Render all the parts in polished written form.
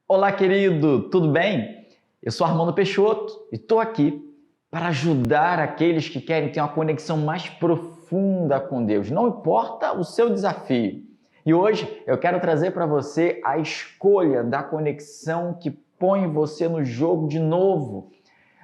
Olá, querido, tudo bem? Eu sou Armando Peixoto e estou aqui para ajudar aqueles que querem ter uma conexão mais profunda com Deus, não importa o seu desafio. E hoje eu quero trazer para você a escolha da conexão que põe você no jogo de novo.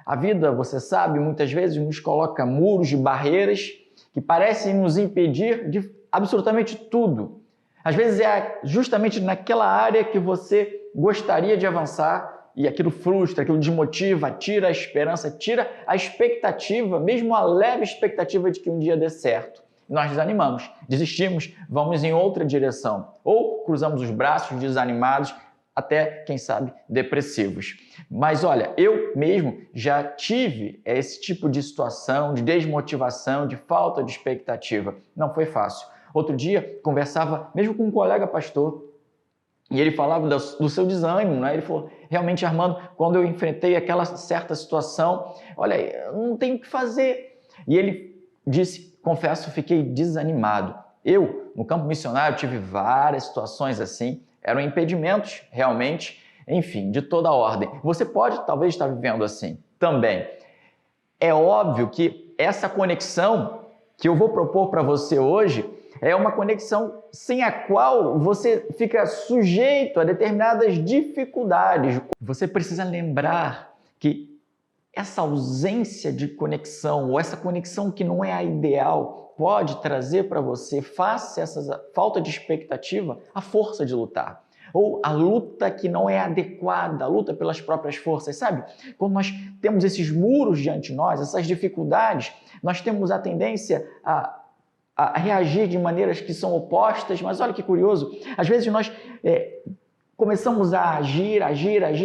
A vida, você sabe, muitas vezes nos coloca muros e barreiras que parecem nos impedir de absolutamente tudo. Às vezes é justamente naquela área que você gostaria de avançar e aquilo frustra, aquilo desmotiva, tira a esperança, tira a expectativa, mesmo a leve expectativa de que um dia dê certo. Nós desanimamos, desistimos, vamos em outra direção ou cruzamos os braços desanimados, até, quem sabe, depressivos. Mas olha, eu mesmo já tive esse tipo de situação, de desmotivação, de falta de expectativa. Não foi fácil. Outro dia, conversava mesmo com um colega pastor, e ele falava do seu desânimo, né? Ele falou, realmente, Armando, quando eu enfrentei aquela certa situação, olha, eu não tenho o que fazer. E ele disse, confesso, fiquei desanimado. Eu, no campo missionário, tive várias situações assim, eram impedimentos, realmente, enfim, de toda ordem. Você pode, talvez, estar vivendo assim também. É óbvio que essa conexão que eu vou propor para você hoje é uma conexão sem a qual você fica sujeito a determinadas dificuldades. Você precisa lembrar que essa ausência de conexão, ou essa conexão que não é a ideal, pode trazer para você, face a essa falta de expectativa, a força de lutar. Ou a luta que não é adequada, a luta pelas próprias forças, sabe? Quando nós temos esses muros diante de nós, essas dificuldades, nós temos a tendência a reagir de maneiras que são opostas, mas olha que curioso, às vezes nós começamos a agir,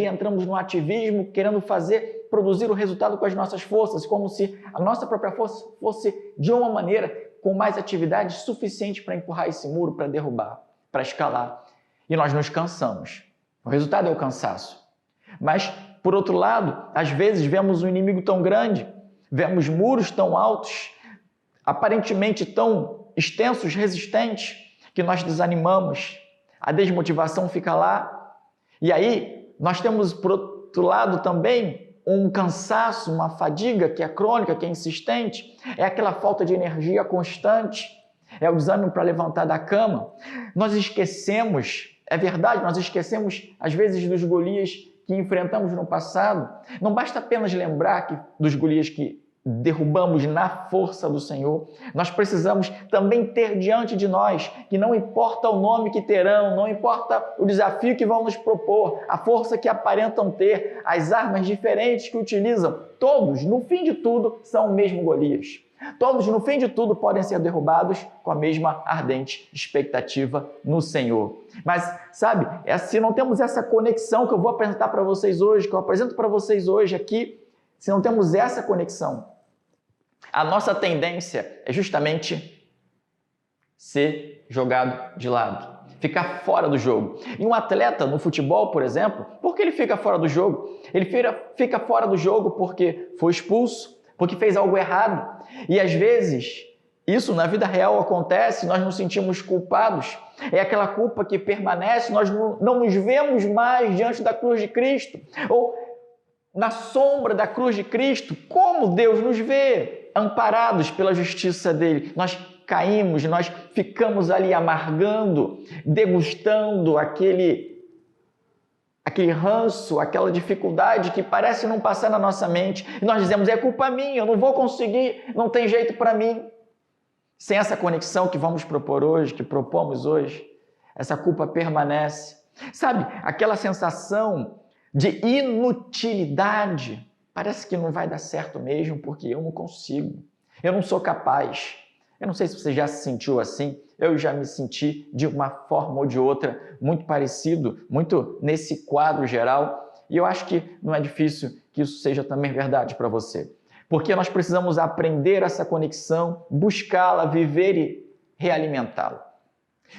entramos no ativismo, querendo produzir o resultado com as nossas forças, como se a nossa própria força fosse, de uma maneira, com mais atividade suficiente para empurrar esse muro, para derrubar, para escalar. E nós nos cansamos. O resultado é o cansaço. Mas, por outro lado, às vezes vemos um inimigo tão grande, vemos muros tão altos, aparentemente tão extensos, resistentes, que nós desanimamos, a desmotivação fica lá. E aí, nós temos, por outro lado, também um cansaço, uma fadiga que é crônica, que é insistente, é aquela falta de energia constante, é o desânimo para levantar da cama. Nós esquecemos, é verdade, nós esquecemos, às vezes, dos Golias que enfrentamos no passado. Não basta apenas lembrar dos Golias que derrubamos na força do Senhor, nós precisamos também ter diante de nós que não importa o nome que terão, não importa o desafio que vão nos propor, a força que aparentam ter, as armas diferentes que utilizam, todos, no fim de tudo, são o mesmo Golias. Todos, no fim de tudo, podem ser derrubados com a mesma ardente expectativa no Senhor. Mas, sabe, se não temos essa conexão que eu vou apresentar para vocês hoje, que eu apresento para vocês hoje aqui, se não temos essa conexão, a nossa tendência é justamente ser jogado de lado, ficar fora do jogo. E um atleta no futebol, por exemplo, por que ele fica fora do jogo? Ele fica fora do jogo porque foi expulso, porque fez algo errado. E às vezes, isso na vida real acontece, nós nos sentimos culpados. É aquela culpa que permanece, nós não nos vemos mais diante da cruz de Cristo. Ou na sombra da cruz de Cristo, como Deus nos vê, amparados pela justiça dele. Nós caímos, nós ficamos ali amargando, degustando aquele ranço, aquela dificuldade que parece não passar na nossa mente. E nós dizemos, é culpa minha, eu não vou conseguir, não tem jeito para mim. Sem essa conexão que vamos propor hoje, que propomos hoje, essa culpa permanece. Sabe, aquela sensação de inutilidade, parece que não vai dar certo mesmo, porque eu não consigo, eu não sou capaz. Eu não sei se você já se sentiu assim, eu já me senti de uma forma ou de outra, muito parecido, muito nesse quadro geral, e eu acho que não é difícil que isso seja também verdade para você, porque nós precisamos aprender essa conexão, buscá-la, viver e realimentá-la.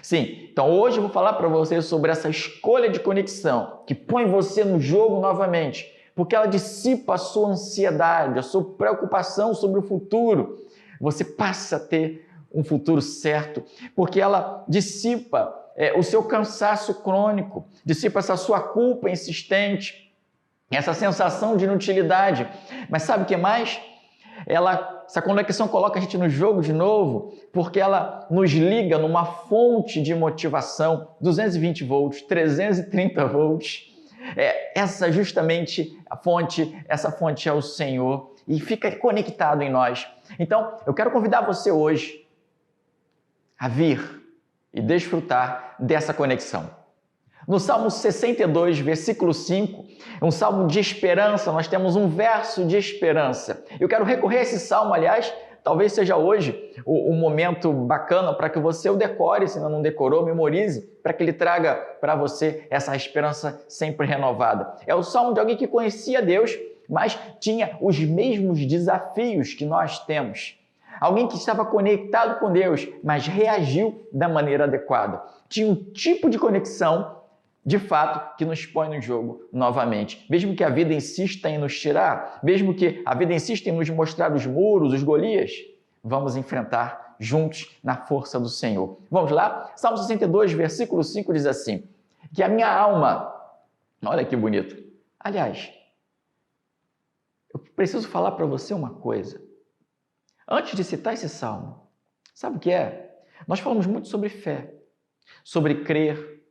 Sim, então hoje eu vou falar para você sobre essa escolha de conexão que põe você no jogo novamente, porque ela dissipa a sua ansiedade, a sua preocupação sobre o futuro. Você passa a ter um futuro certo, porque ela dissipa o seu cansaço crônico, dissipa essa sua culpa insistente, essa sensação de inutilidade. Mas sabe o que mais? Essa conexão coloca a gente no jogo de novo, porque ela nos liga numa fonte de motivação, 220 volts, 330 volts. Essa justamente essa fonte é o Senhor e fica conectado em nós. Então, eu quero convidar você hoje a vir e desfrutar dessa conexão. No Salmo 62, versículo 5, é um salmo de esperança, nós temos um verso de esperança. Eu quero recorrer a esse salmo, aliás, talvez seja hoje um momento bacana para que você o decore, se não decorou, memorize, para que ele traga para você essa esperança sempre renovada. É o salmo de alguém que conhecia Deus, mas tinha os mesmos desafios que nós temos. Alguém que estava conectado com Deus, mas reagiu da maneira adequada. Tinha um tipo de conexão, de fato, que nos põe no jogo novamente. Mesmo que a vida insista em nos tirar, mesmo que a vida insista em nos mostrar os muros, os Golias, vamos enfrentar juntos na força do Senhor. Vamos lá? Salmo 62, versículo 5 diz assim, que a minha alma... Olha que bonito. Aliás, eu preciso falar para você uma coisa. Antes de citar esse salmo, sabe o que é? Nós falamos muito sobre fé, sobre crer.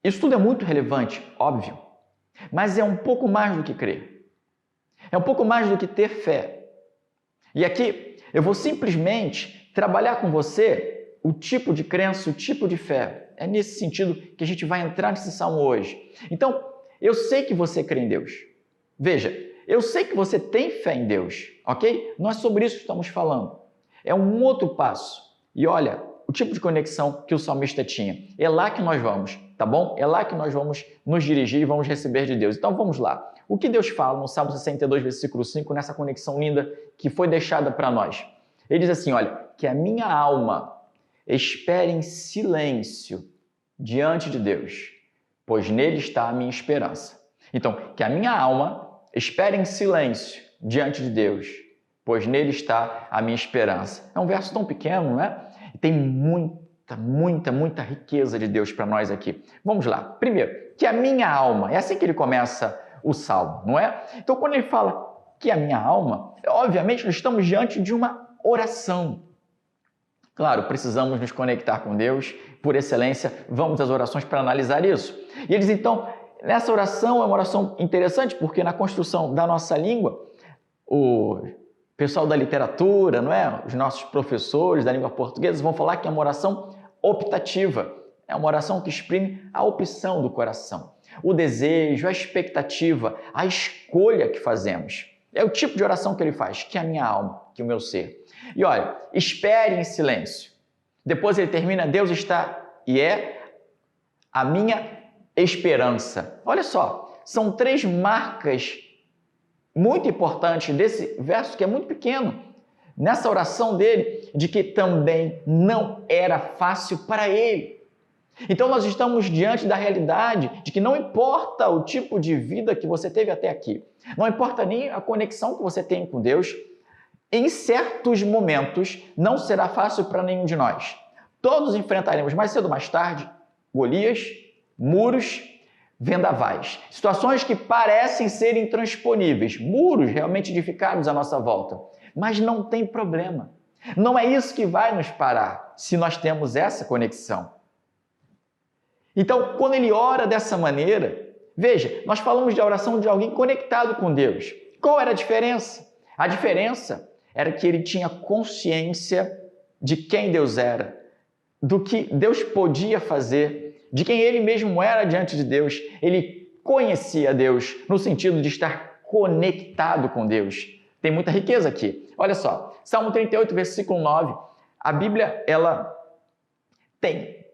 Isso tudo é muito relevante, óbvio, mas é um pouco mais do que crer. É um pouco mais do que ter fé. E aqui eu vou simplesmente trabalhar com você o tipo de crença, o tipo de fé. É nesse sentido que a gente vai entrar nesse salmo hoje. Então, eu sei que você crê em Deus. Veja, eu sei que você tem fé em Deus, ok? Não é sobre isso que estamos falando. É um outro passo. E olha, o tipo de conexão que o salmista tinha. É lá que nós vamos, tá bom? É lá que nós vamos nos dirigir e vamos receber de Deus. Então vamos lá. O que Deus fala no Salmo 62, versículo 5, nessa conexão linda que foi deixada para nós? Ele diz assim, olha, que a minha alma espere em silêncio diante de Deus, pois nele está a minha esperança. Então, que a minha alma espere em silêncio diante de Deus, pois nele está a minha esperança. É um verso tão pequeno, né? E tem muita riqueza de Deus para nós aqui. Vamos lá. Primeiro, que a minha alma, é assim que ele começa o salmo, não é? Então, quando ele fala que a minha alma, obviamente nós estamos diante de uma oração. Claro, precisamos nos conectar com Deus, por excelência, vamos às orações para analisar isso. E eles então, nessa oração, é uma oração interessante, porque na construção da nossa língua, o pessoal da literatura, não é? Os nossos professores da língua portuguesa vão falar que é uma oração optativa. É uma oração que exprime a opção do coração, o desejo, a expectativa, a escolha que fazemos. É o tipo de oração que ele faz, que é a minha alma, que é o meu ser. E olha, espere em silêncio. Depois ele termina, Deus está e é a minha esperança. Olha só, são 3 marcas muito importantes desse verso que é muito pequeno. Nessa oração dele, de que também não era fácil para ele. Então nós estamos diante da realidade de que não importa o tipo de vida que você teve até aqui, não importa nem a conexão que você tem com Deus, em certos momentos não será fácil para nenhum de nós. Todos enfrentaremos mais cedo ou mais tarde Golias, muros, vendavais, situações que parecem ser intransponíveis, muros realmente edificados à nossa volta, mas não tem problema. Não é isso que vai nos parar se nós temos essa conexão. Então, quando ele ora dessa maneira, veja, nós falamos de oração de alguém conectado com Deus. Qual era a diferença? A diferença era que ele tinha consciência de quem Deus era, do que Deus podia fazer, de quem ele mesmo era diante de Deus. Ele conhecia Deus no sentido de estar conectado com Deus. Tem muita riqueza aqui. Olha só, Salmo 38, versículo 9. A Bíblia, ela tem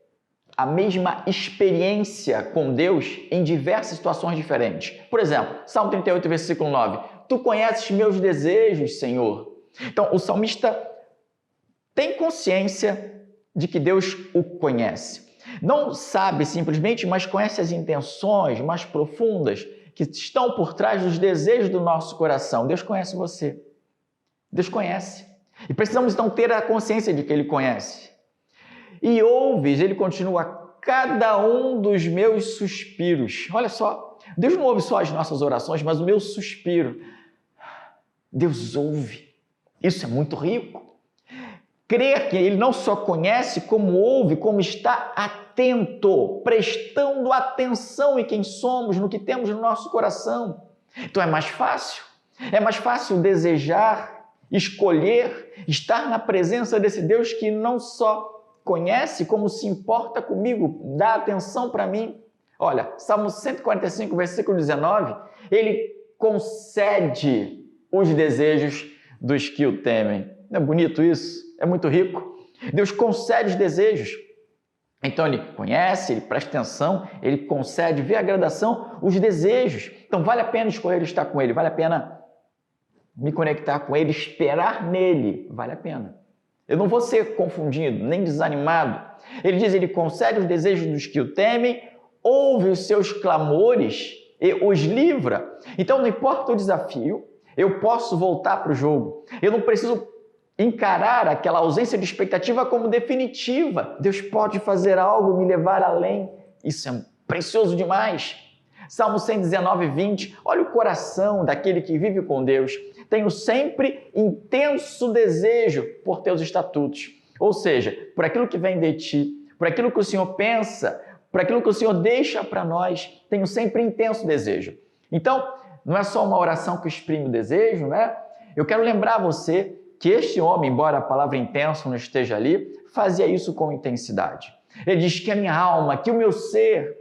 a mesma experiência com Deus em diversas situações diferentes. Por exemplo, Salmo 38, versículo 9. Tu conheces meus desejos, Senhor. Então, o salmista tem consciência de que Deus o conhece. Não sabe simplesmente, mas conhece as intenções mais profundas que estão por trás dos desejos do nosso coração. Deus conhece você. Deus conhece. E precisamos então ter a consciência de que Ele conhece. E ouves, ele continua, cada um dos meus suspiros. Olha só, Deus não ouve só as nossas orações, mas o meu suspiro. Deus ouve. Isso é muito rico. Crer que Ele não só conhece, como ouve, como está atento, prestando atenção em quem somos, no que temos no nosso coração. Então é mais fácil. É mais fácil desejar, escolher, estar na presença desse Deus que não só conhece, como se importa comigo, dá atenção para mim. Olha, Salmo 145, versículo 19, Ele concede os desejos dos que o temem. Não é bonito isso? É muito rico. Deus concede os desejos. Então Ele conhece, Ele presta atenção, Ele concede, vê a gradação, os desejos. Então vale a pena escolher estar com Ele, vale a pena me conectar com Ele, esperar nele, vale a pena. Eu não vou ser confundido, nem desanimado. Ele diz, Ele concede os desejos dos que o temem, ouve os seus clamores e os livra. Então não importa o desafio, eu posso voltar para o jogo. Eu não preciso encarar aquela ausência de expectativa como definitiva. Deus pode fazer algo, me levar além. Isso é precioso demais. Salmo 119, 20. Olha o coração daquele que vive com Deus. Tenho sempre intenso desejo por teus estatutos. Ou seja, por aquilo que vem de ti, por aquilo que o Senhor pensa, por aquilo que o Senhor deixa para nós. Tenho sempre intenso desejo. Então, não é só uma oração que exprime o desejo, né? Eu quero lembrar você que este homem, embora a palavra intenso não esteja ali, fazia isso com intensidade. Ele diz que a minha alma, que o meu ser,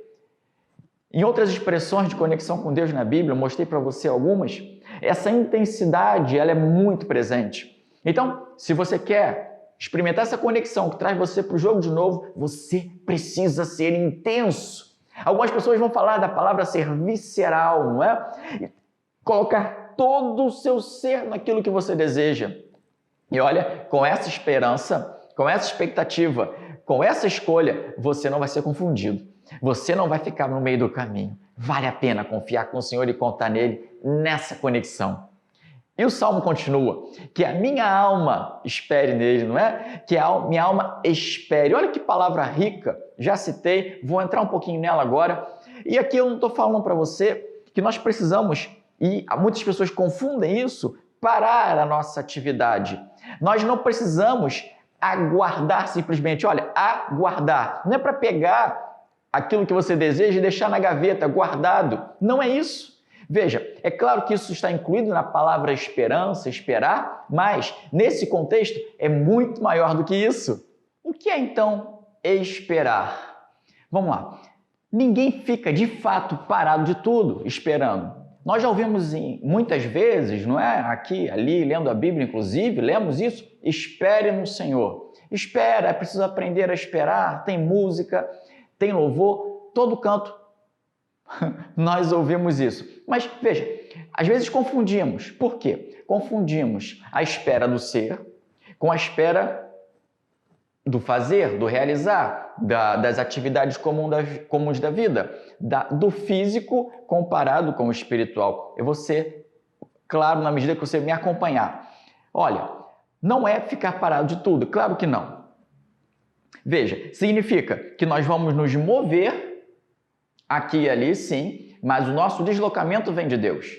em outras expressões de conexão com Deus na Bíblia, eu mostrei para você algumas, essa intensidade ela é muito presente. Então, se você quer experimentar essa conexão que traz você para o jogo de novo, você precisa ser intenso. Algumas pessoas vão falar da palavra ser visceral, não é? Colocar todo o seu ser naquilo que você deseja. E olha, com essa esperança, com essa expectativa, com essa escolha, você não vai ser confundido. Você não vai ficar no meio do caminho. Vale a pena confiar com o Senhor e contar nele nessa conexão. E o Salmo continua, que a minha alma espere nele, não é? Que a minha alma espere. Olha que palavra rica, já citei, vou entrar um pouquinho nela agora. E aqui eu não estou falando para você que nós precisamos, e muitas pessoas confundem isso, parar a nossa atividade. Nós não precisamos aguardar simplesmente, olha, aguardar. Não é para pegar aquilo que você deseja e deixar na gaveta, guardado. Não é isso. Veja, é claro que isso está incluído na palavra esperança, esperar, mas nesse contexto é muito maior do que isso. O que é então esperar? Vamos lá. Ninguém fica de fato parado de tudo esperando. Nós já ouvimos muitas vezes, não é? Aqui, ali, lendo a Bíblia, inclusive, lemos isso. Espere no Senhor. Espera, é preciso aprender a esperar. Tem música, tem louvor, todo canto nós ouvimos isso. Mas veja, às vezes confundimos. Por quê? Confundimos a espera do ser com a espera do fazer, do realizar, das atividades comuns da vida, do físico comparado com o espiritual. Eu vou ser claro na medida que você me acompanhar. Olha, não é ficar parado de tudo, claro que não. Veja, significa que nós vamos nos mover aqui e ali, sim, mas o nosso deslocamento vem de Deus.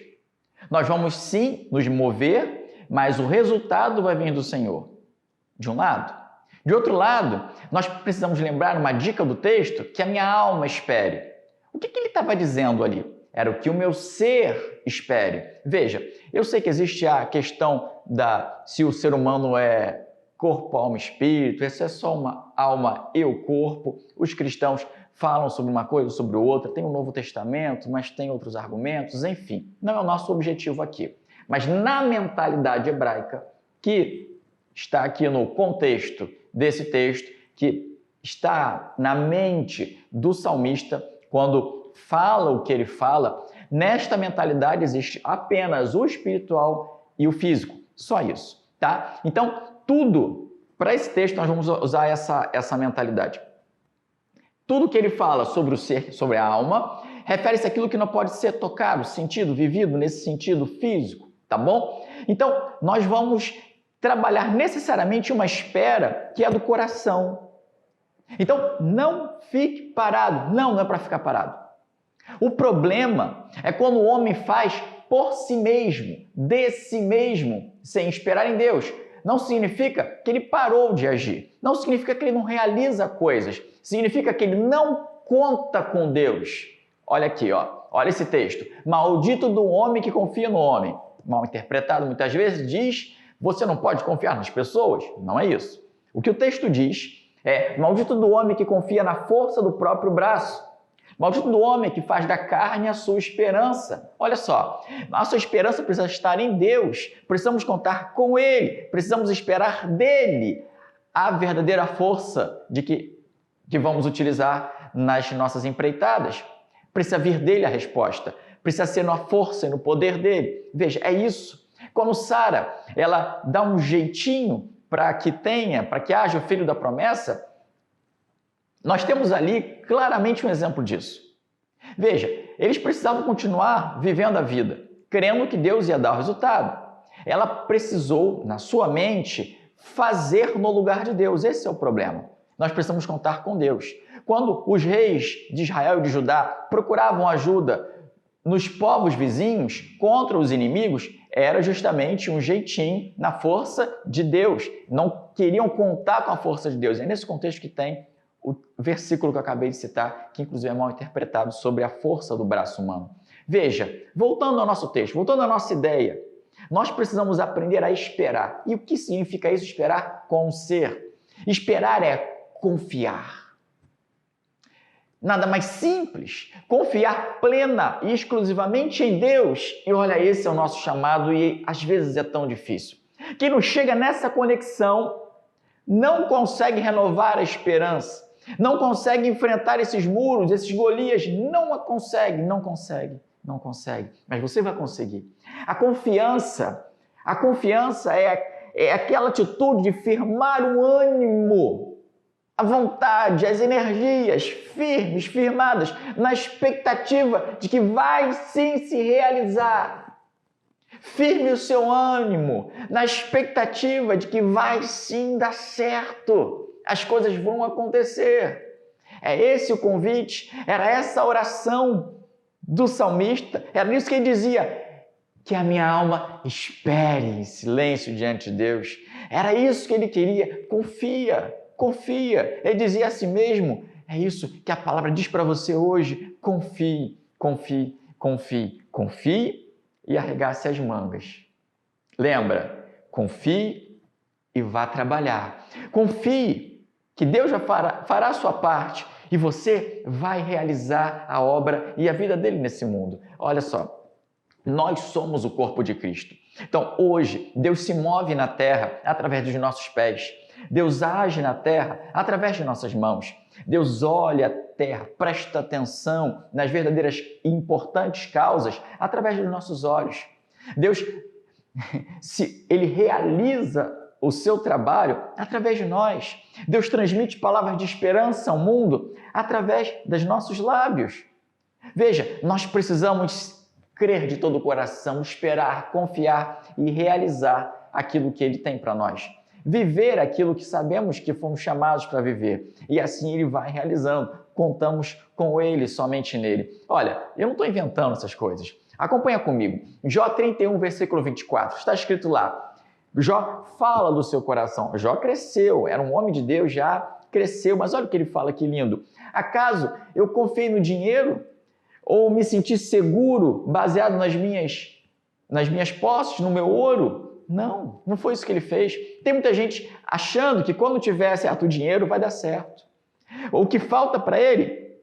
Nós vamos sim nos mover, mas o resultado vai vir do Senhor. De um lado. De outro lado, nós precisamos lembrar uma dica do texto, que a minha alma espere. O que ele estava dizendo ali? Era o que o meu ser espere. Veja, eu sei que existe a questão se o ser humano é corpo, alma, espírito, essa é só uma alma e o corpo. Os cristãos falam sobre uma coisa, sobre outra, tem o Novo Testamento, mas tem outros argumentos, enfim. Não é o nosso objetivo aqui. Mas na mentalidade hebraica, que está aqui no contexto desse texto, que está na mente do salmista, quando fala o que ele fala, nesta mentalidade existe apenas o espiritual e o físico, só isso, tá? Então, tudo, para esse texto nós vamos usar essa mentalidade. Tudo que ele fala sobre o ser, sobre a alma, refere-se àquilo que não pode ser tocado, sentido, vivido nesse sentido físico, tá bom? Então, nós vamos trabalhar necessariamente uma espera que é do coração. Então, não fique parado. Não é para ficar parado. O problema é quando o homem faz por si mesmo, de si mesmo, sem esperar em Deus. Não significa que ele parou de agir. Não significa que ele não realiza coisas. Significa que ele não conta com Deus. Olha aqui, ó. Olha esse texto. Maldito do homem que confia no homem. Mal interpretado muitas vezes diz, você não pode confiar nas pessoas. Não é isso. O que o texto diz é, maldito do homem que confia na força do próprio braço. Maldito do homem que faz da carne a sua esperança. Olha só, a sua esperança precisa estar em Deus. Precisamos contar com Ele. Precisamos esperar dEle a verdadeira força de que vamos utilizar nas nossas empreitadas. Precisa vir dEle a resposta. Precisa ser na força e no poder dEle. Veja, é isso. Quando Sara, ela dá um jeitinho para que haja o filho da promessa, nós temos ali claramente um exemplo disso. Veja, eles precisavam continuar vivendo a vida, crendo que Deus ia dar o resultado. Ela precisou, na sua mente, fazer no lugar de Deus. Esse é o problema. Nós precisamos contar com Deus. Quando os reis de Israel e de Judá procuravam ajuda nos povos vizinhos contra os inimigos, era justamente um jeitinho na força de Deus. Não queriam contar com a força de Deus. É nesse contexto que tem o versículo que eu acabei de citar, que inclusive é mal interpretado, sobre a força do braço humano. Veja, voltando ao nosso texto, voltando à nossa ideia, nós precisamos aprender a esperar. E o que significa isso, esperar com ser? Esperar é confiar. Nada mais simples, confiar plena e exclusivamente em Deus. E olha, esse é o nosso chamado e às vezes é tão difícil. Quem não chega nessa conexão não consegue renovar a esperança, não consegue enfrentar esses muros, esses Golias, não consegue. Mas você vai conseguir. A confiança é aquela atitude de firmar o ânimo, a vontade, as energias firmes, firmadas, na expectativa de que vai sim se realizar. Firme o seu ânimo, na expectativa de que vai sim dar certo. As coisas vão acontecer. É esse o convite, era essa a oração do salmista, era isso que ele dizia, que a minha alma espere em silêncio diante de Deus. Era isso que ele queria, confia. Ele dizia a si mesmo, é isso que a palavra diz para você hoje, confie e arregace as mangas. Lembra, confie e vá trabalhar. Confie que Deus já fará a sua parte e você vai realizar a obra e a vida dele nesse mundo. Olha só, nós somos o corpo de Cristo. Então, hoje, Deus se move na terra através dos nossos pés. Deus age na terra através de nossas mãos. Deus olha a terra, presta atenção nas verdadeiras e importantes causas através dos nossos olhos. Deus, ele realiza o seu trabalho através de nós. Deus transmite palavras de esperança ao mundo através dos nossos lábios. Veja, nós precisamos crer de todo o coração, esperar, confiar e realizar aquilo que Ele tem para nós. Viver aquilo que sabemos que fomos chamados para viver. E assim Ele vai realizando. Contamos com Ele, somente nele. Olha, eu não estou inventando essas coisas. Acompanha comigo. Jó 31, versículo 24. Está escrito lá. Jó fala do seu coração. Jó cresceu, era um homem de Deus, já cresceu. Mas olha o que ele fala, que lindo. Acaso eu confiei no dinheiro? Ou me senti seguro, baseado nas minhas posses, no meu ouro? Não foi isso que ele fez. Tem muita gente achando que quando tiver certo dinheiro vai dar certo. O que falta para ele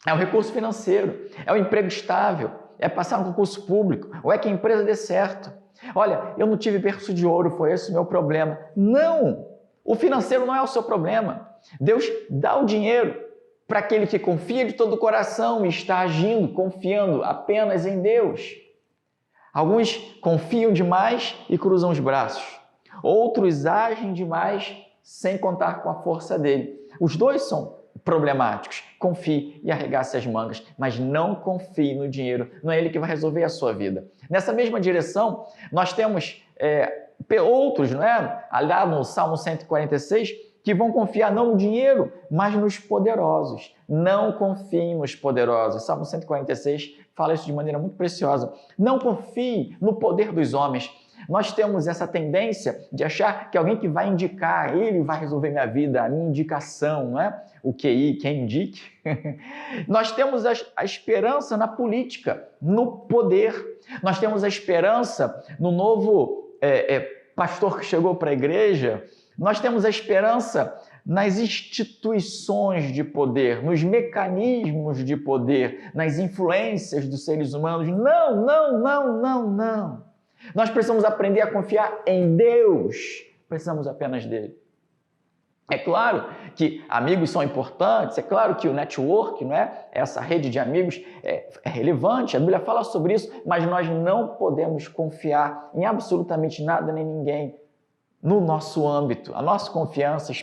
é o recurso financeiro, é o emprego estável, é passar no concurso público, ou é que a empresa dê certo. Olha, eu não tive berço de ouro, foi esse o meu problema. Não! O financeiro não é o seu problema. Deus dá o dinheiro para aquele que confia de todo o coração e está agindo, confiando apenas em Deus. Alguns confiam demais e cruzam os braços. Outros agem demais sem contar com a força dele. Os dois são problemáticos. Confie e arregace as mangas, mas não confie no dinheiro. Não é ele que vai resolver a sua vida. Nessa mesma direção, nós temos outros, não é? Lá no Salmo 146, que vão confiar não no dinheiro, mas nos poderosos. Não confiem nos poderosos. Salmo 146 fala isso de maneira muito preciosa. Não confie no poder dos homens. Nós temos essa tendência de achar que alguém que vai indicar, ele vai resolver minha vida, a minha indicação, não é? O QI, quem indique. Nós temos a esperança na política, no poder. Nós temos a esperança no novo pastor que chegou para a igreja. Nós temos a esperança nas instituições de poder, nos mecanismos de poder, nas influências dos seres humanos. Não, não, não, não, não. Nós precisamos aprender a confiar em Deus. Precisamos apenas dele. É claro que amigos são importantes, é claro que o network, não é? Essa rede de amigos é relevante, a Bíblia fala sobre isso, mas nós não podemos confiar em absolutamente nada nem ninguém no nosso âmbito. A nossa confiança,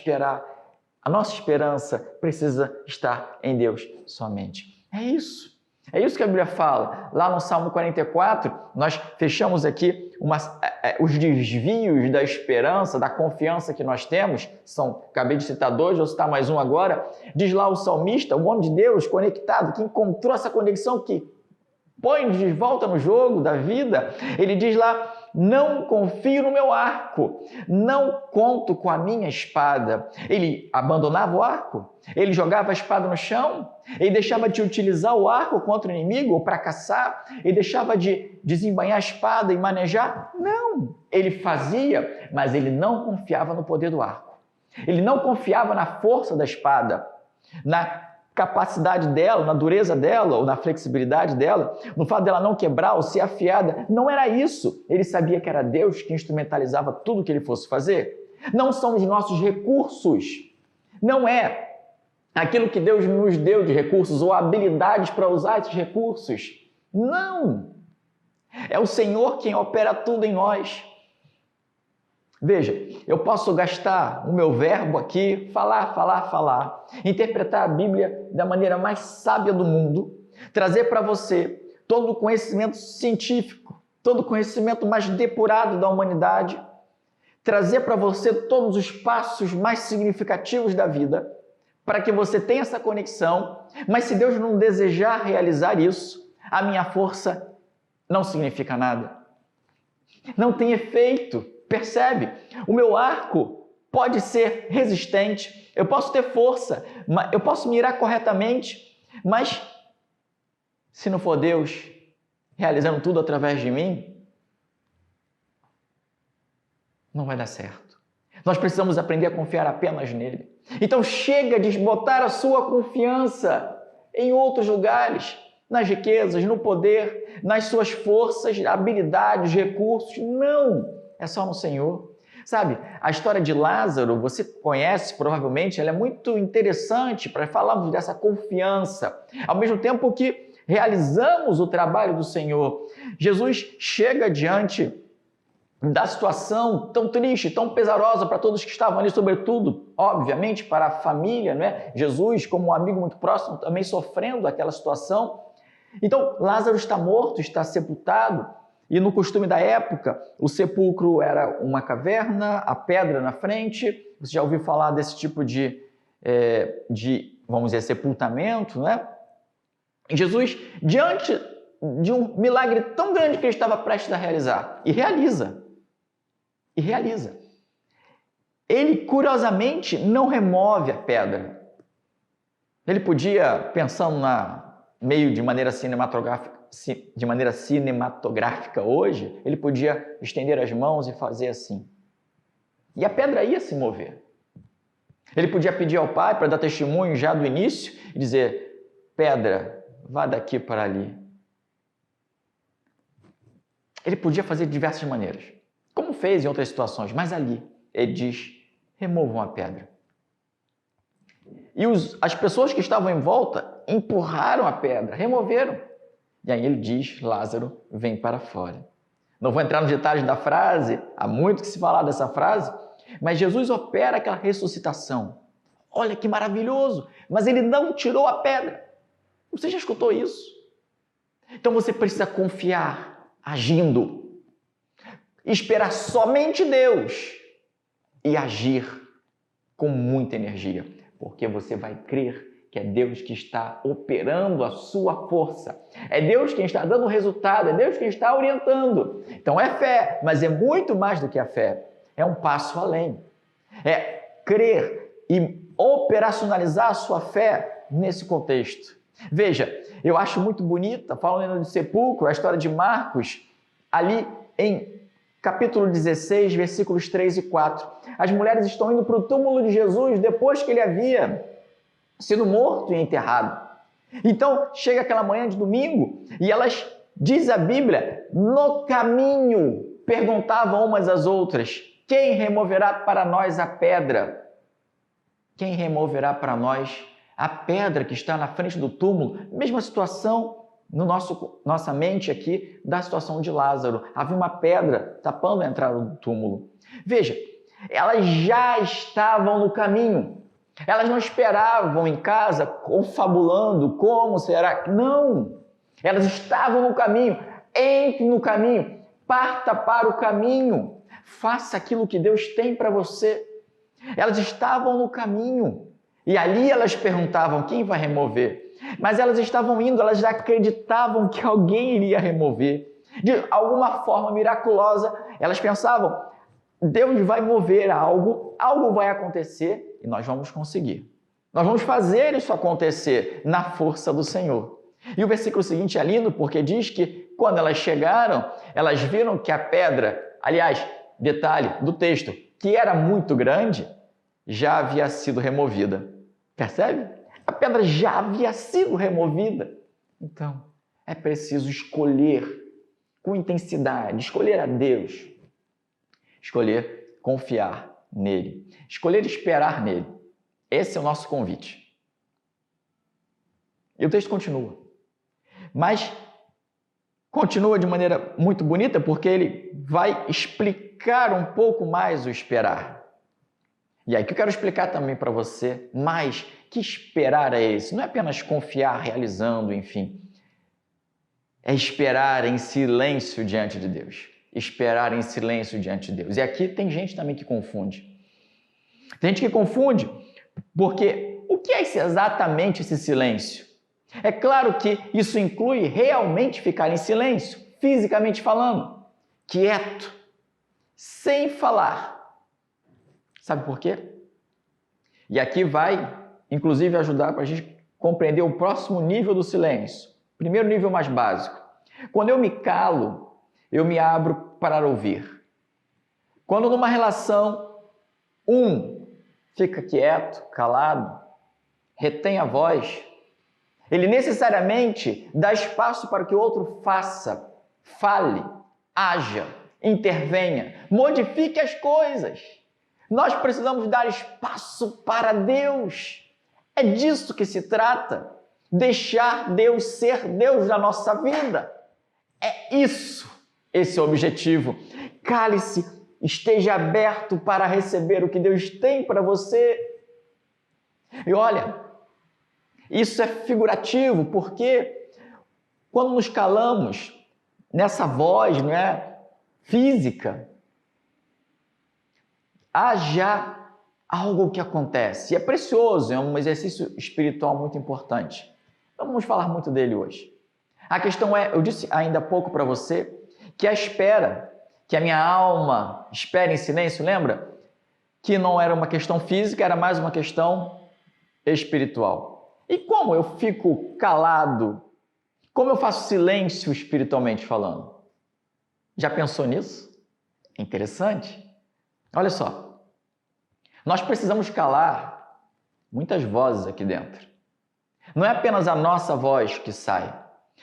a nossa esperança precisa estar em Deus somente. É isso. É isso que a Bíblia fala. Lá no Salmo 44, nós fechamos aqui os desvios da esperança, da confiança que nós temos. Acabei de citar dois, vou citar mais um agora. Diz lá o salmista, o homem de Deus conectado, que encontrou essa conexão, que põe de volta no jogo da vida. Ele diz lá: não confio no meu arco, não conto com a minha espada. Ele abandonava o arco, ele jogava a espada no chão, ele deixava de utilizar o arco contra o inimigo ou para caçar, ele deixava de desembainhar a espada e manejar. Não, ele fazia, mas ele não confiava no poder do arco. Ele não confiava na força da espada, na capacidade dela, na dureza dela ou na flexibilidade dela, no fato dela não quebrar ou ser afiada. Não era isso. Ele sabia que era Deus que instrumentalizava tudo que ele fosse fazer. Não são os nossos recursos. Não é aquilo que Deus nos deu de recursos ou habilidades para usar esses recursos. Não! É o Senhor quem opera tudo em nós. Veja, eu posso gastar o meu verbo aqui, falar, interpretar a Bíblia da maneira mais sábia do mundo, trazer para você todo o conhecimento científico, todo o conhecimento mais depurado da humanidade, trazer para você todos os passos mais significativos da vida, para que você tenha essa conexão, mas se Deus não desejar realizar isso, a minha força não significa nada. Não tem efeito. Percebe? O meu arco pode ser resistente, eu posso ter força, eu posso mirar corretamente, mas se não for Deus realizando tudo através de mim, não vai dar certo. Nós precisamos aprender a confiar apenas nele. Então chega de botar a sua confiança em outros lugares, nas riquezas, no poder, nas suas forças, habilidades, recursos. Não! É só no Senhor. Sabe, a história de Lázaro, você conhece provavelmente, ela é muito interessante para falarmos dessa confiança. Ao mesmo tempo que realizamos o trabalho do Senhor. Jesus chega diante da situação tão triste, tão pesarosa para todos que estavam ali, sobretudo, obviamente, para a família, não é? Jesus, como um amigo muito próximo, também sofrendo aquela situação. Então, Lázaro está morto, está sepultado. E no costume da época, o sepulcro era uma caverna, a pedra na frente. Você já ouviu falar desse tipo de vamos dizer, sepultamento, né? Jesus, diante de um milagre tão grande que ele estava prestes a realizar, e realiza. Ele, curiosamente, não remove a pedra. Ele podia, pensando meio de maneira cinematográfica hoje, ele podia estender as mãos e fazer assim. E a pedra ia se mover. Ele podia pedir ao Pai para dar testemunho já do início e dizer: pedra, vá daqui para ali. Ele podia fazer de diversas maneiras, como fez em outras situações, mas ali ele diz: removam a pedra. E as pessoas que estavam em volta empurraram a pedra, removeram. E aí ele diz: Lázaro, vem para fora. Não vou entrar nos detalhes da frase, há muito que se falar dessa frase, mas Jesus opera aquela ressuscitação. Olha que maravilhoso! Mas ele não tirou a pedra. Você já escutou isso? Então você precisa confiar, agindo, esperar somente Deus e agir com muita energia, porque você vai crer que é Deus que está operando a sua força. É Deus quem está dando o resultado, é Deus quem está orientando. Então é fé, mas é muito mais do que a fé. É um passo além. É crer e operacionalizar a sua fé nesse contexto. Veja, eu acho muito bonita, falando de sepulcro, a história de Marcos, ali em capítulo 16, versículos 3 e 4. As mulheres estão indo para o túmulo de Jesus depois que ele havia sido morto e enterrado. Então, chega aquela manhã de domingo e elas, diz a Bíblia, no caminho, perguntavam umas às outras: quem removerá para nós a pedra? Quem removerá para nós a pedra que está na frente do túmulo? Mesma situação no nossa mente aqui da situação de Lázaro. Havia uma pedra tapando a entrada do túmulo. Veja, elas já estavam no caminho. Elas não esperavam em casa, confabulando como será. Não! Elas estavam no caminho. Entre no caminho. Parta para o caminho. Faça aquilo que Deus tem para você. Elas estavam no caminho. E ali elas perguntavam: quem vai remover? Mas elas estavam indo, elas já acreditavam que alguém iria remover. De alguma forma miraculosa, elas pensavam: Deus vai mover algo, algo vai acontecer e nós vamos conseguir. Nós vamos fazer isso acontecer na força do Senhor. E o versículo seguinte é lindo porque diz que quando elas chegaram, elas viram que a pedra, aliás, detalhe do texto, que era muito grande, já havia sido removida. Percebe? A pedra já havia sido removida. Então, é preciso escolher com intensidade, escolher a Deus, escolher confiar nele, escolher esperar nele. Esse é o nosso convite. E o texto continua. Mas continua de maneira muito bonita porque ele vai explicar um pouco mais o esperar. E aí que eu quero explicar também para você mais que esperar é esse. Não é apenas confiar realizando, enfim. É esperar em silêncio diante de Deus. Esperar em silêncio diante de Deus. E aqui tem gente também que confunde. Tem gente que confunde porque o que é exatamente esse silêncio? É claro que isso inclui realmente ficar em silêncio, fisicamente falando, quieto, sem falar. Sabe por quê? E aqui vai, inclusive, ajudar para a gente compreender o próximo nível do silêncio. Primeiro nível mais básico. Quando eu me calo, eu me abro para ouvir. Quando numa relação, um fica quieto, calado, retém a voz, ele necessariamente dá espaço para que o outro faça, fale, haja, intervenha, modifique as coisas. Nós precisamos dar espaço para Deus. É disso que se trata. Deixar Deus ser Deus na nossa vida. É isso, esse é o objetivo. Cale-se, esteja aberto para receber o que Deus tem para você. E olha, isso é figurativo, porque quando nos calamos nessa voz, não é, física, há já algo que acontece. E é precioso, é um exercício espiritual muito importante. Não vamos falar muito dele hoje. A questão é, eu disse ainda há pouco para você, que a espera, que a minha alma espera em silêncio, lembra? Que não era uma questão física, era mais uma questão espiritual. E como eu fico calado? Como eu faço silêncio espiritualmente falando? Já pensou nisso? É interessante. Olha só, nós precisamos calar muitas vozes aqui dentro. Não é apenas a nossa voz que sai,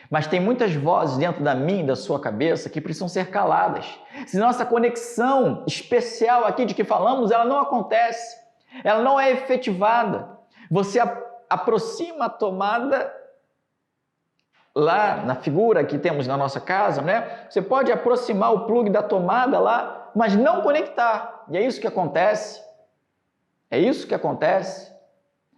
mas tem muitas vozes dentro da minha e da sua cabeça que precisam ser caladas. Se nossa conexão especial aqui de que falamos, ela não acontece, ela não é efetivada. Você aproxima a tomada lá na figura que temos na nossa casa, né? Você pode aproximar o plug da tomada lá, mas não conectar. E é isso que acontece. É isso que acontece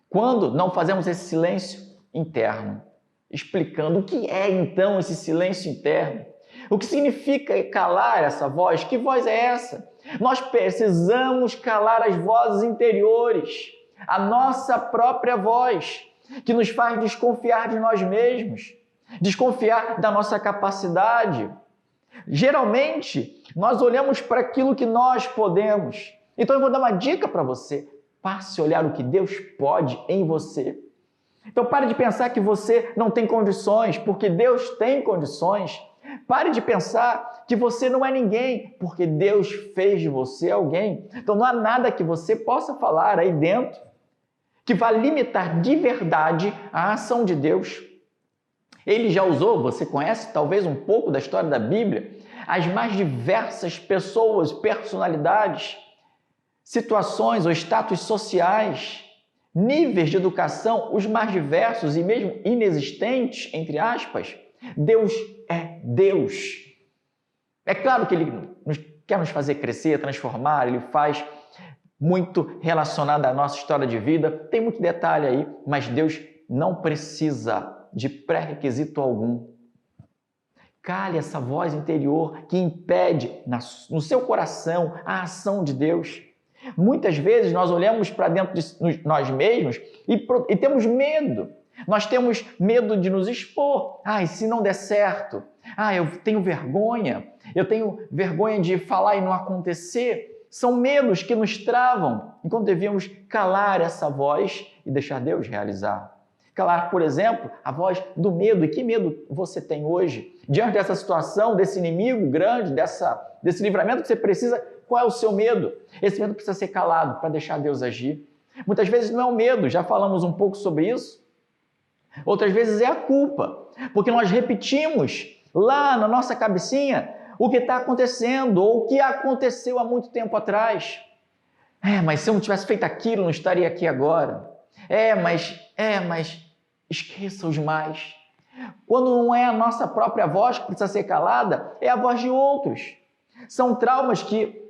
quando não fazemos esse silêncio interno. Explicando o que é então esse silêncio interno. O que significa calar essa voz? Que voz é essa? Nós precisamos calar as vozes interiores, a nossa própria voz, que nos faz desconfiar de nós mesmos, desconfiar da nossa capacidade. Geralmente, nós olhamos para aquilo que nós podemos. Então eu vou dar uma dica para você. Passe a olhar o que Deus pode em você. Então pare de pensar que você não tem condições, porque Deus tem condições. Pare de pensar que você não é ninguém, porque Deus fez de você alguém. Então não há nada que você possa falar aí dentro que vá limitar de verdade a ação de Deus. Ele já usou, você conhece talvez um pouco da história da Bíblia, as mais diversas pessoas, personalidades, situações ou status sociais, níveis de educação, os mais diversos e mesmo inexistentes, entre aspas. Deus é Deus. É claro que Ele quer nos fazer crescer, transformar, Ele faz muito relacionado à nossa história de vida, tem muito detalhe aí, mas Deus não precisa de pré-requisito algum. Cale essa voz interior que impede no seu coração a ação de Deus. Muitas vezes nós olhamos para dentro de nós mesmos e temos medo. Nós temos medo de nos expor. E se não der certo? Eu tenho vergonha de falar e não acontecer. São medos que nos travam, enquanto devíamos calar essa voz e deixar Deus realizar. Calar, por exemplo, a voz do medo. E que medo você tem hoje? Diante dessa situação, desse inimigo grande, desse livramento que você precisa, qual é o seu medo? Esse medo precisa ser calado para deixar Deus agir. Muitas vezes não é o medo, já falamos um pouco sobre isso. Outras vezes é a culpa, porque nós repetimos lá na nossa cabecinha o que está acontecendo ou o que aconteceu há muito tempo atrás. Mas se eu não tivesse feito aquilo, não estaria aqui agora. Mas esqueça os mais. Quando não é a nossa própria voz que precisa ser calada, é a voz de outros. São traumas que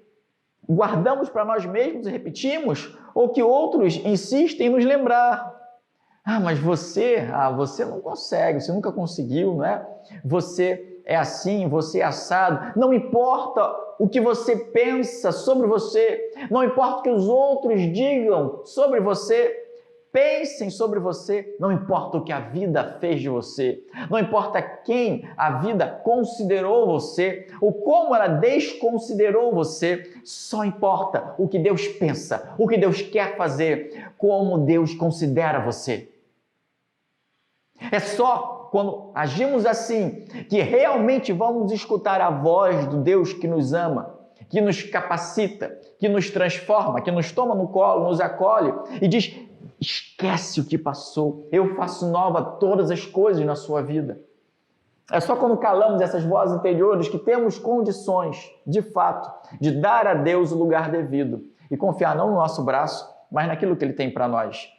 guardamos para nós mesmos e repetimos, ou que outros insistem em nos lembrar. Mas você não consegue, você nunca conseguiu, não é? Você é assim, você é assado. Não importa o que você pensa sobre você, não importa o que os outros digam sobre você, pensem sobre você, não importa o que a vida fez de você, não importa quem a vida considerou você, ou como ela desconsiderou você, só importa o que Deus pensa, o que Deus quer fazer, como Deus considera você. É só quando agimos assim que realmente vamos escutar a voz do Deus que nos ama, que nos capacita, que nos transforma, que nos toma no colo, nos acolhe e diz: esquece o que passou, eu faço nova todas as coisas na sua vida. É só quando calamos essas vozes interiores que temos condições, de fato, de dar a Deus o lugar devido e confiar não no nosso braço, mas naquilo que Ele tem para nós.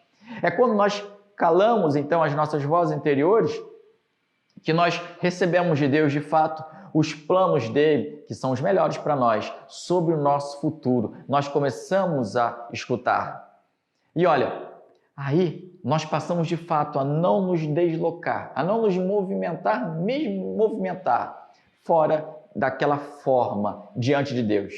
É quando nós calamos, então, as nossas vozes interiores que nós recebemos de Deus, de fato, os planos dele, que são os melhores para nós, sobre o nosso futuro. Nós começamos a escutar. E olha, aí nós passamos de fato a não nos deslocar, a não nos movimentar, mesmo movimentar, fora daquela forma diante de Deus.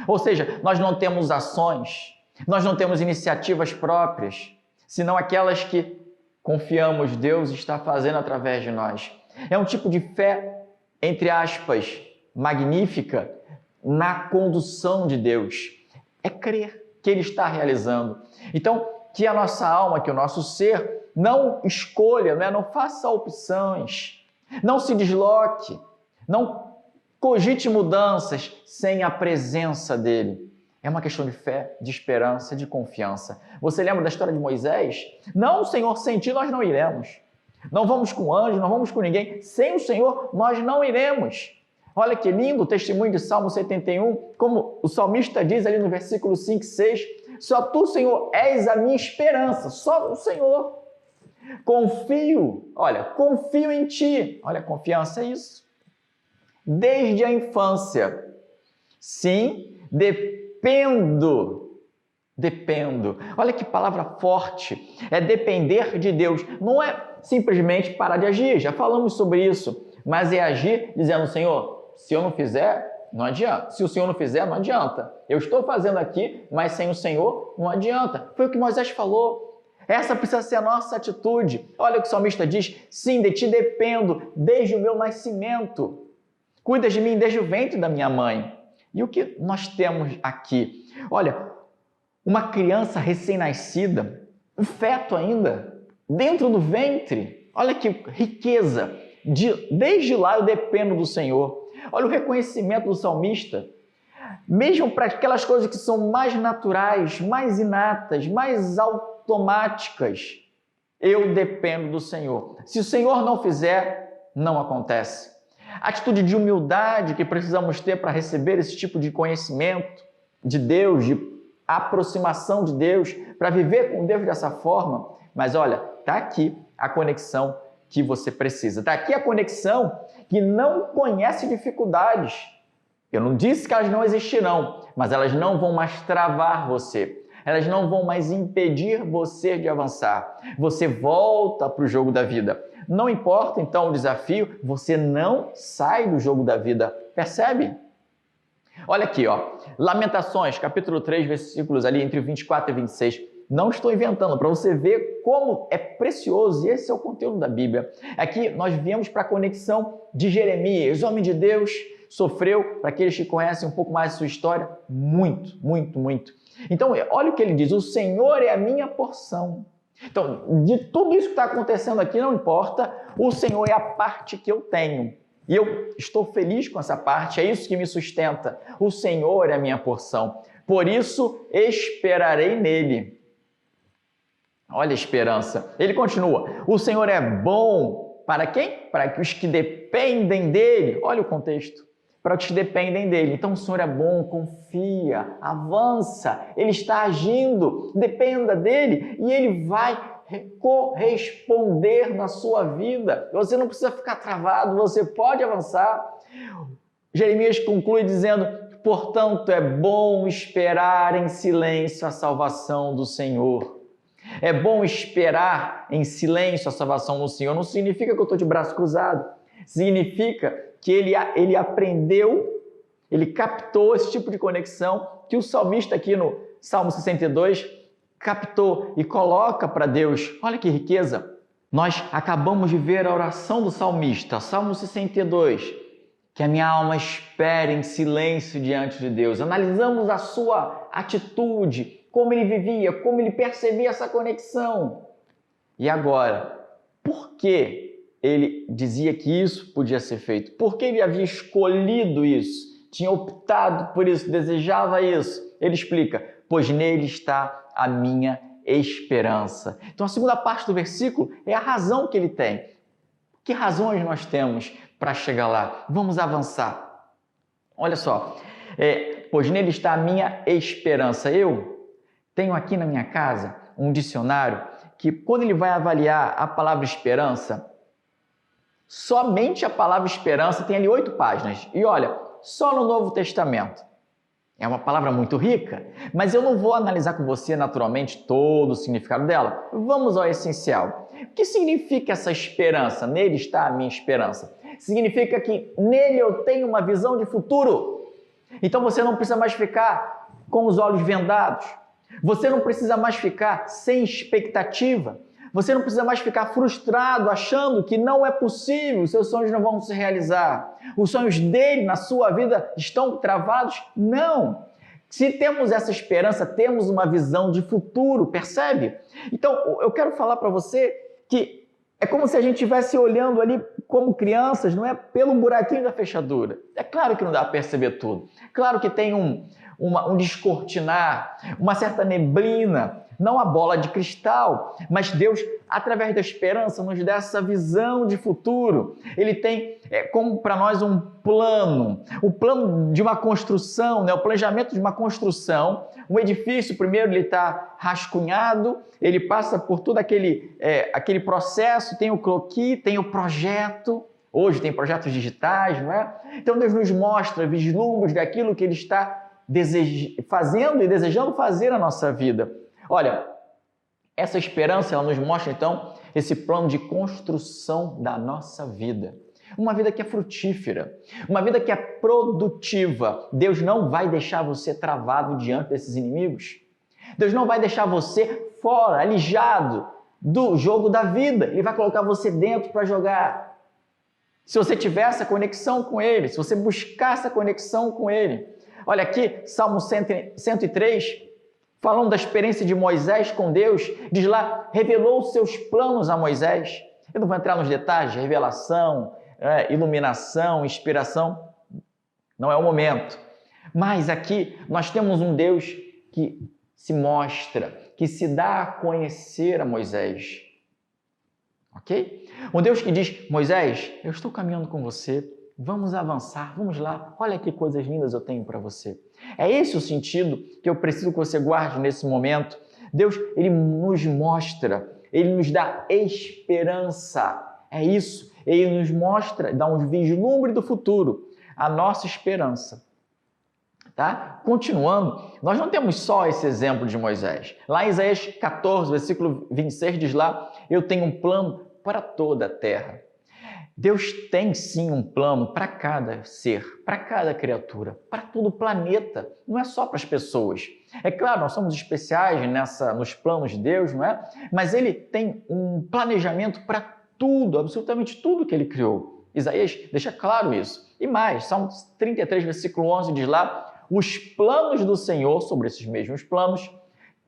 Ou seja, nós não temos ações, nós não temos iniciativas próprias, senão aquelas que confiamos Deus está fazendo através de nós. É um tipo de fé, entre aspas, magnífica, na condução de Deus. É crer que Ele está realizando. Então, que a nossa alma, que o nosso ser não escolha, não faça opções, não se desloque, não cogite mudanças sem a presença dEle. É uma questão de fé, de esperança, de confiança. Você lembra da história de Moisés? Não, Senhor, sem ti nós não iremos. Não vamos com anjo, não vamos com ninguém. Sem o Senhor nós não iremos. Olha que lindo o testemunho de Salmo 71, como o salmista diz ali no versículo 5 e 6, só tu, Senhor, és a minha esperança, só o Senhor. Confio em ti. Olha, confiança é isso. Desde a infância. Sim, dependo. Olha que palavra forte. É depender de Deus. Não é simplesmente parar de agir, já falamos sobre isso. Mas é agir dizendo, Senhor, se eu não fizer, não adianta. Se o Senhor não fizer, não adianta. Eu estou fazendo aqui, mas sem o Senhor, não adianta. Foi o que Moisés falou. Essa precisa ser a nossa atitude. Olha o que o salmista diz: sim, de ti dependo desde o meu nascimento. Cuidas de mim desde o ventre da minha mãe. E o que nós temos aqui? Olha, uma criança recém-nascida, um feto ainda, dentro do ventre. Olha que riqueza. Desde lá eu dependo do Senhor. Olha o reconhecimento do salmista. Mesmo para aquelas coisas que são mais naturais, mais inatas, mais automáticas, eu dependo do Senhor. Se o Senhor não fizer, não acontece. A atitude de humildade que precisamos ter para receber esse tipo de conhecimento de Deus, de aproximação de Deus, para viver com Deus dessa forma. Mas olha, está aqui a conexão que você precisa. Está aqui a conexão que não conhece dificuldades. Eu não disse que elas não existirão, mas elas não vão mais travar você. Elas não vão mais impedir você de avançar. Você volta para o jogo da vida. Não importa, então, o desafio, você não sai do jogo da vida. Percebe? Olha aqui, ó. Lamentações, capítulo 3, versículos ali entre 24 e 26. Não estou inventando, para você ver como é precioso, e esse é o conteúdo da Bíblia. Aqui nós viemos para a conexão de Jeremias, homem de Deus, sofreu, para aqueles que conhecem um pouco mais de sua história, muito, muito, muito. Então, olha o que ele diz: o Senhor é a minha porção. Então, de tudo isso que está acontecendo aqui, não importa, o Senhor é a parte que eu tenho. E eu estou feliz com essa parte, é isso que me sustenta. O Senhor é a minha porção. Por isso, esperarei nele. Olha a esperança. Ele continua: o Senhor é bom para quem? Para os que dependem dele. Olha o contexto. Para os que dependem dele. Então o Senhor é bom, confia, avança, ele está agindo, dependa dele e ele vai corresponder na sua vida. Você não precisa ficar travado, você pode avançar. Jeremias conclui dizendo: portanto, é bom esperar em silêncio a salvação do Senhor. É bom esperar em silêncio a salvação do Senhor. Não significa que eu estou de braço cruzado. Significa que ele aprendeu, ele captou esse tipo de conexão que o salmista aqui no Salmo 62 captou e coloca para Deus. Olha que riqueza! Nós acabamos de ver a oração do salmista, Salmo 62, que a minha alma espera em silêncio diante de Deus. Analisamos a sua atitude, como ele vivia, como ele percebia essa conexão. E agora, por que ele dizia que isso podia ser feito? Por que ele havia escolhido isso? Tinha optado por isso, desejava isso? Ele explica: pois nele está a minha esperança. Então a segunda parte do versículo é a razão que ele tem. Que razões nós temos para chegar lá? Vamos avançar. Olha só, pois nele está a minha esperança. Eu tenho aqui na minha casa um dicionário que, quando ele vai avaliar a palavra esperança, somente a palavra esperança tem ali 8 páginas. E olha, só no Novo Testamento. É uma palavra muito rica, mas eu não vou analisar com você naturalmente todo o significado dela. Vamos ao essencial. O que significa essa esperança? Nele está a minha esperança. Significa que nele eu tenho uma visão de futuro. Então você não precisa mais ficar com os olhos vendados. Você não precisa mais ficar sem expectativa. Você não precisa mais ficar frustrado, achando que não é possível, os seus sonhos não vão se realizar. Os sonhos dele na sua vida estão travados? Não. Se temos essa esperança, temos uma visão de futuro, percebe? Então, eu quero falar para você que é como se a gente estivesse olhando ali como crianças, não é pelo buraquinho da fechadura. É claro que não dá para perceber tudo. Claro que tem um descortinar, uma certa neblina, não a bola de cristal, mas Deus, através da esperança, nos dá essa visão de futuro. Ele tem como para nós um plano, o plano de uma construção, né? O planejamento de uma construção. Um edifício, primeiro, ele está rascunhado, ele passa por todo aquele processo, tem o croquis, tem o projeto. Hoje tem projetos digitais, não é? Então Deus nos mostra vislumbres daquilo que Ele está fazendo e desejando fazer na nossa vida. Olha, essa esperança, ela nos mostra, então, esse plano de construção da nossa vida. uma vida que é frutífera, uma vida que é produtiva. Deus não vai deixar você travado diante desses inimigos. Deus não vai deixar você fora, alijado do jogo da vida. Ele vai colocar você dentro para jogar. Se você tiver essa conexão com Ele, se você buscar essa conexão com Ele. Olha aqui, Salmo 103, falando da experiência de Moisés com Deus, diz lá, revelou os seus planos a Moisés. Eu não vou entrar nos detalhes, revelação, iluminação, inspiração, não é o momento. Mas aqui nós temos um Deus que se mostra, que se dá a conhecer a Moisés. Ok? Um Deus que diz, Moisés, eu estou caminhando com você, vamos avançar, vamos lá, olha que coisas lindas eu tenho para você. É esse o sentido que eu preciso que você guarde nesse momento. Deus, Ele nos mostra, Ele nos dá esperança. É isso, Ele nos mostra, dá um vislumbre do futuro, a nossa esperança. Tá? Continuando, nós não temos só esse exemplo de Moisés. Lá em Isaías 14, versículo 26, diz lá, eu tenho um plano para toda a terra. Deus tem sim um plano para cada ser, para cada criatura, para todo o planeta, não é só para as pessoas. É claro, nós somos especiais nos planos de Deus, não é? Mas Ele tem um planejamento para tudo, absolutamente tudo que Ele criou. Isaías deixa claro isso. E mais, Salmo 33, versículo 11 diz lá, os planos do Senhor, sobre esses mesmos planos,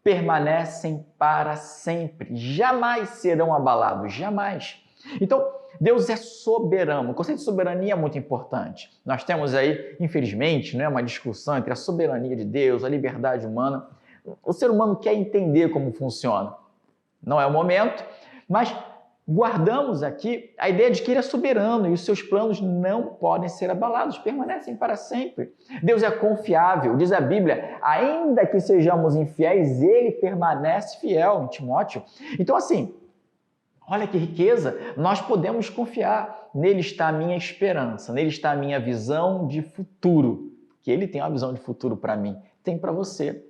permanecem para sempre, jamais serão abalados, jamais. Então, Deus é soberano. O conceito de soberania é muito importante. Nós temos aí, infelizmente, uma discussão entre a soberania de Deus, a liberdade humana. O ser humano quer entender como funciona. Não é o momento, mas guardamos aqui a ideia de que Ele é soberano e os seus planos não podem ser abalados, permanecem para sempre. Deus é confiável, diz a Bíblia, ainda que sejamos infiéis, Ele permanece fiel, em Timóteo. Então, assim, olha que riqueza, nós podemos confiar. Nele está a minha esperança, nele está a minha visão de futuro, que Ele tem uma visão de futuro para mim, tem para você.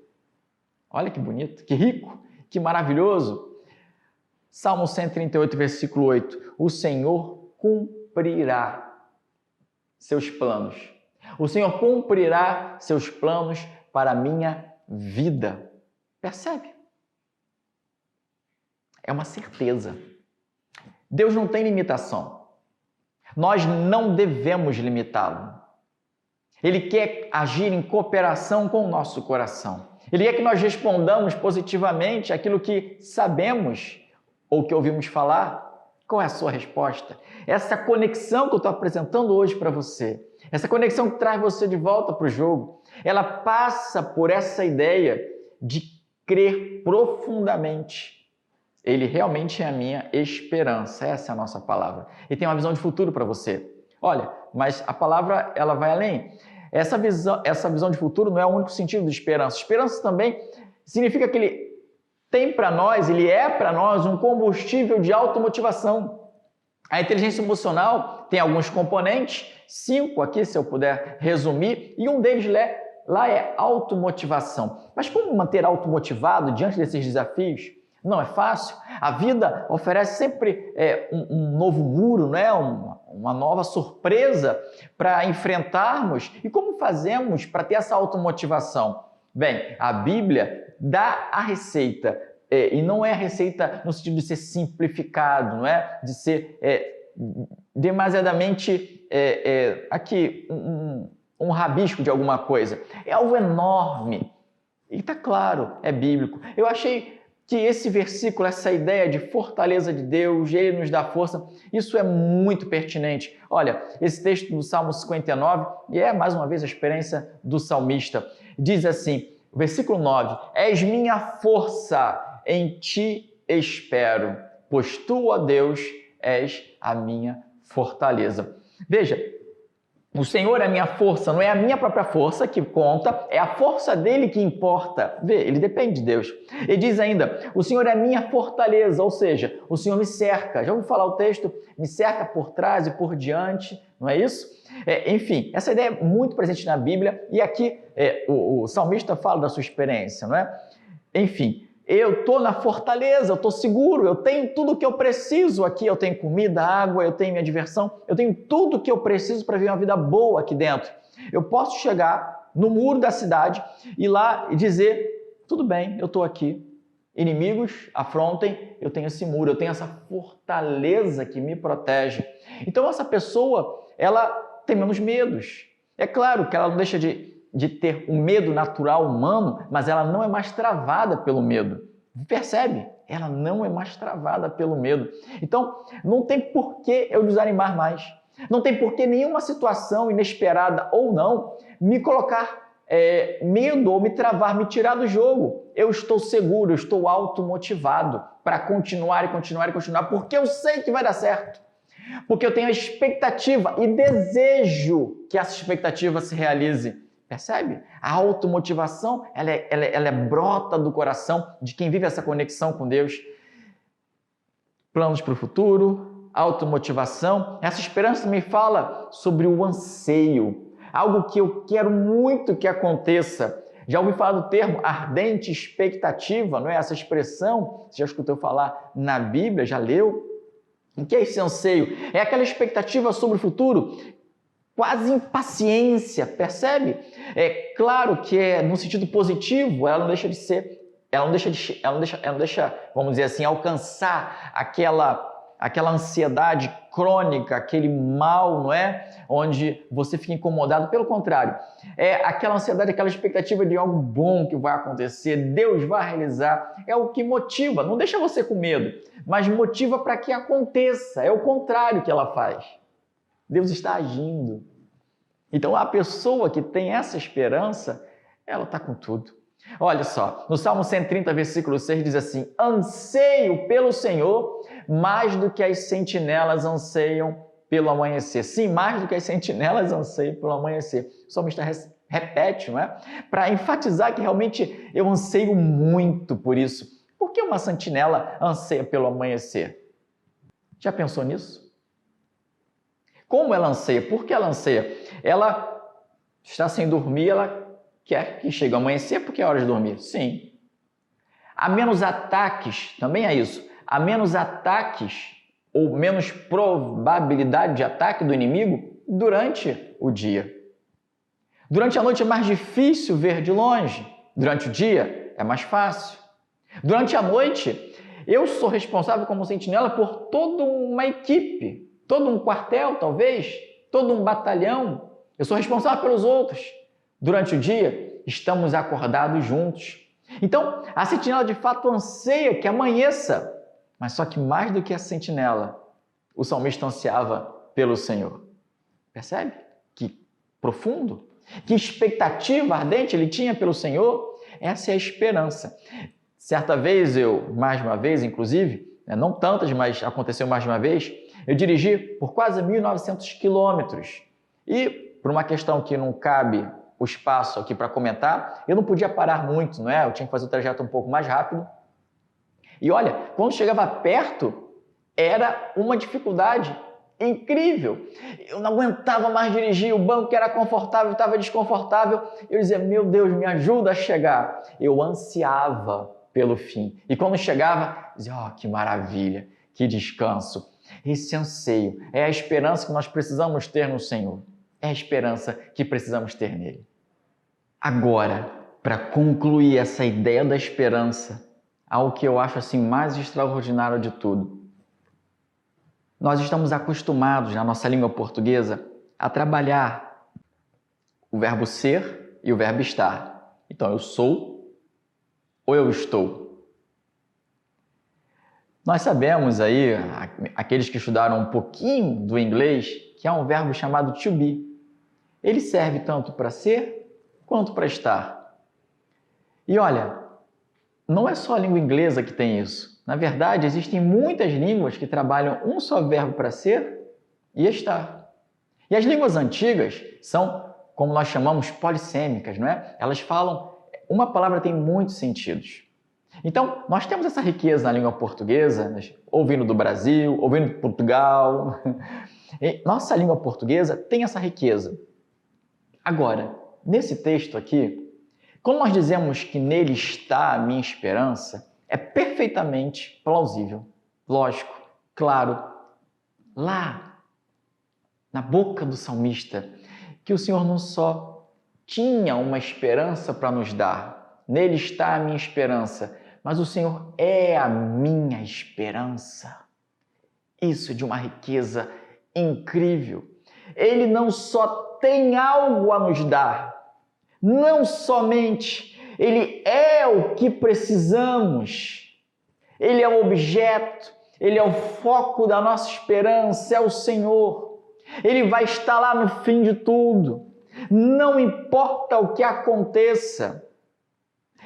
Olha que bonito, que rico, que maravilhoso. Salmo 138, versículo 8, o Senhor cumprirá seus planos. O Senhor cumprirá seus planos para a minha vida. Percebe? É uma certeza. Deus não tem limitação. Nós não devemos limitá-lo. Ele quer agir em cooperação com o nosso coração. Ele quer que nós respondamos positivamente aquilo que sabemos ou que ouvimos falar. Qual é a sua resposta? Essa conexão que eu estou apresentando hoje para você, essa conexão que traz você de volta para o jogo, ela passa por essa ideia de crer profundamente. Ele realmente é a minha esperança, essa é a nossa palavra. E tem uma visão de futuro para você. Olha, mas a palavra ela vai além. Essa visão de futuro não é o único sentido de esperança. Esperança também significa que Ele tem para nós, Ele é para nós um combustível de automotivação. A inteligência emocional tem alguns componentes, 5 aqui se eu puder resumir, e um deles lá é automotivação. Mas como manter automotivado diante desses desafios? Não é fácil. A vida oferece sempre um novo muro, uma nova surpresa para enfrentarmos. E como fazemos para ter essa automotivação? Bem, a Bíblia dá a receita, e não é a receita no sentido de ser simplificado, não é? De ser demasiadamente aqui um rabisco de alguma coisa. É algo enorme. E está claro, é bíblico. Eu achei que esse versículo, essa ideia de fortaleza de Deus, Ele nos dá força, isso é muito pertinente. Olha, esse texto do Salmo 59, e é mais uma vez a experiência do salmista, diz assim, versículo 9, és minha força, em ti espero, pois tu, ó Deus, és a minha fortaleza. Veja, o Senhor é a minha força, não é a minha própria força que conta, é a força dele que importa. Vê, ele depende de Deus. Ele diz ainda, o Senhor é a minha fortaleza, ou seja, o Senhor me cerca. Já ouviu falar o texto? Me cerca por trás e por diante, não é isso? Enfim, essa ideia é muito presente na Bíblia e aqui o salmista fala da sua experiência, não é? Enfim, Eu estou na fortaleza, eu estou seguro, eu tenho tudo o que eu preciso aqui, eu tenho comida, água, eu tenho minha diversão, eu tenho tudo o que eu preciso para viver uma vida boa aqui dentro. Eu posso chegar no muro da cidade, ir lá e dizer, tudo bem, eu estou aqui. Inimigos afrontem, eu tenho esse muro, eu tenho essa fortaleza que me protege. Então essa pessoa, ela tem menos medos. É claro que ela não deixa de ter um medo natural humano, mas ela não é mais travada pelo medo. Percebe? Ela não é mais travada pelo medo. Então, não tem por que eu desanimar mais. Não tem por que nenhuma situação inesperada ou não me colocar medo ou me travar, me tirar do jogo. Eu estou seguro, eu estou automotivado para continuar e continuar e continuar, porque eu sei que vai dar certo. Porque eu tenho a expectativa e desejo que essa expectativa se realize. Percebe? A automotivação, ela brota do coração de quem vive essa conexão com Deus. Planos para o futuro, automotivação. Essa esperança me fala sobre o anseio. Algo que eu quero muito que aconteça. Já ouvi falar do termo ardente expectativa, não é? Essa expressão, você já escutou falar na Bíblia, já leu? O que é esse anseio? É aquela expectativa sobre o futuro, quase impaciência, percebe? É claro que é no sentido positivo, ela não deixa de ser, ela não deixa, vamos dizer assim, alcançar aquela ansiedade crônica, aquele mal, não é? Onde você fica incomodado. Pelo contrário, é aquela ansiedade, aquela expectativa de algo bom que vai acontecer, Deus vai realizar. É o que motiva, não deixa você com medo, mas motiva para que aconteça. É o contrário que ela faz. Deus está agindo. Então, a pessoa que tem essa esperança, ela está com tudo. Olha só, no Salmo 130, versículo 6, diz assim: anseio pelo Senhor mais do que as sentinelas anseiam pelo amanhecer. Sim, mais do que as sentinelas anseiam pelo amanhecer. O salmista repete, não é? Para enfatizar que realmente eu anseio muito por isso. Por que uma sentinela anseia pelo amanhecer? Já pensou nisso? Como ela anseia? Por que ela anseia? Ela está sem dormir, ela quer que chegue ao amanhecer porque é hora de dormir. Sim. Há menos ataques, também é isso. Há menos ataques ou menos probabilidade de ataque do inimigo durante o dia. Durante a noite é mais difícil ver de longe. Durante o dia é mais fácil. Durante a noite, eu sou responsável como sentinela por toda uma equipe. Todo um quartel, talvez, todo um batalhão. Eu sou responsável pelos outros. Durante o dia, estamos acordados juntos. Então, a sentinela de fato anseia que amanheça. Mas só que mais do que a sentinela, o salmista ansiava pelo Senhor. Percebe? Que profundo. Que expectativa ardente ele tinha pelo Senhor. Essa é a esperança. Certa vez mais uma vez, inclusive, não tantas, mas aconteceu mais de uma vez, eu dirigi por quase 1.900 quilômetros e, por uma questão que não cabe o espaço aqui para comentar, eu não podia parar muito, não é? Eu tinha que fazer o trajeto um pouco mais rápido. E olha, quando chegava perto, era uma dificuldade incrível. Eu não aguentava mais dirigir, o banco que era confortável estava desconfortável. Eu dizia, meu Deus, me ajuda a chegar. Eu ansiava pelo fim. E quando chegava, dizia, oh, que maravilha, que descanso. Esse anseio é a esperança que nós precisamos ter no Senhor. É a esperança que precisamos ter nele. Agora, para concluir essa ideia da esperança, algo que eu acho assim mais extraordinário de tudo. Nós estamos acostumados na nossa língua portuguesa a trabalhar o verbo ser e o verbo estar. Então, eu sou ou eu estou. Nós sabemos aí, aqueles que estudaram um pouquinho do inglês, que há um verbo chamado to be. Ele serve tanto para ser quanto para estar. E olha, não é só a língua inglesa que tem isso. Na verdade, existem muitas línguas que trabalham um só verbo para ser e estar. E as línguas antigas são, como nós chamamos, polissêmicas, não é? Elas falam, uma palavra tem muitos sentidos. Então, nós temos essa riqueza na língua portuguesa, ouvindo do Brasil, ouvindo de Portugal. E nossa língua portuguesa tem essa riqueza. Agora, nesse texto aqui, quando nós dizemos que nele está a minha esperança, é perfeitamente plausível, lógico, claro, lá na boca do salmista, que o Senhor não só tinha uma esperança para nos dar, nele está a minha esperança, mas o Senhor é a minha esperança. Isso é de uma riqueza incrível. Ele não só tem algo a nos dar, não somente, ele é o que precisamos. Ele é o objeto, ele é o foco da nossa esperança, é o Senhor. Ele vai estar lá no fim de tudo. Não importa o que aconteça.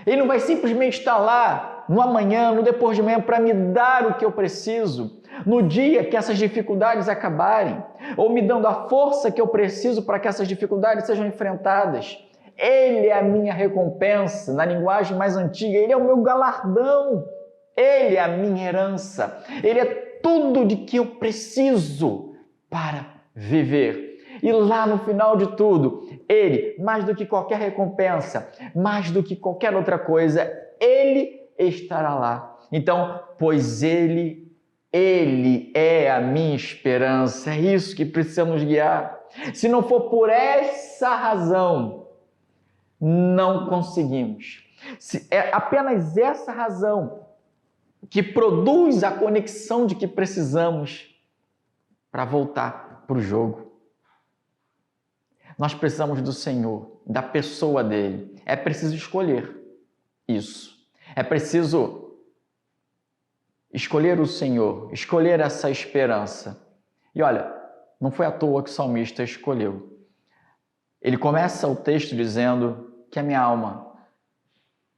Ele não vai simplesmente estar lá no amanhã, no depois de amanhã, para me dar o que eu preciso, no dia que essas dificuldades acabarem, ou me dando a força que eu preciso para que essas dificuldades sejam enfrentadas. Ele é a minha recompensa, na linguagem mais antiga, ele é o meu galardão, ele é a minha herança, ele é tudo de que eu preciso para viver. E lá no final de tudo, ele, mais do que qualquer recompensa, mais do que qualquer outra coisa, ele estará lá. Então, pois ele é a minha esperança, é isso que precisa nos guiar. Se não for por essa razão, não conseguimos. Se é apenas essa razão que produz a conexão de que precisamos para voltar para o jogo. Nós precisamos do Senhor, da pessoa dele. É preciso escolher isso. É preciso escolher o Senhor, escolher essa esperança. E olha, não foi à toa que o salmista escolheu. Ele começa o texto dizendo que a minha alma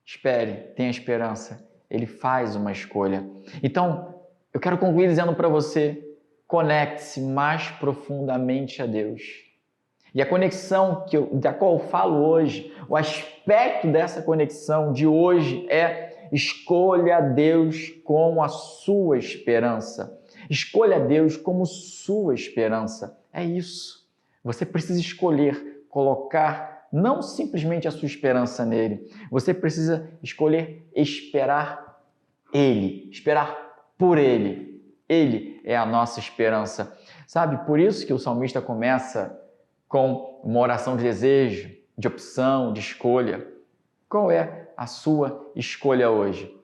espere, tenha esperança. Ele faz uma escolha. Então, eu quero concluir dizendo para você, conecte-se mais profundamente a Deus. E a conexão da qual eu falo hoje, o aspecto dessa conexão de hoje é escolha Deus como a sua esperança. Escolha Deus como sua esperança. É isso. Você precisa escolher colocar não simplesmente a sua esperança nele. Você precisa escolher esperar ele, esperar por ele. Ele é a nossa esperança. Sabe, por isso que o salmista começa com uma oração de desejo, de opção, de escolha. Qual é a sua escolha hoje?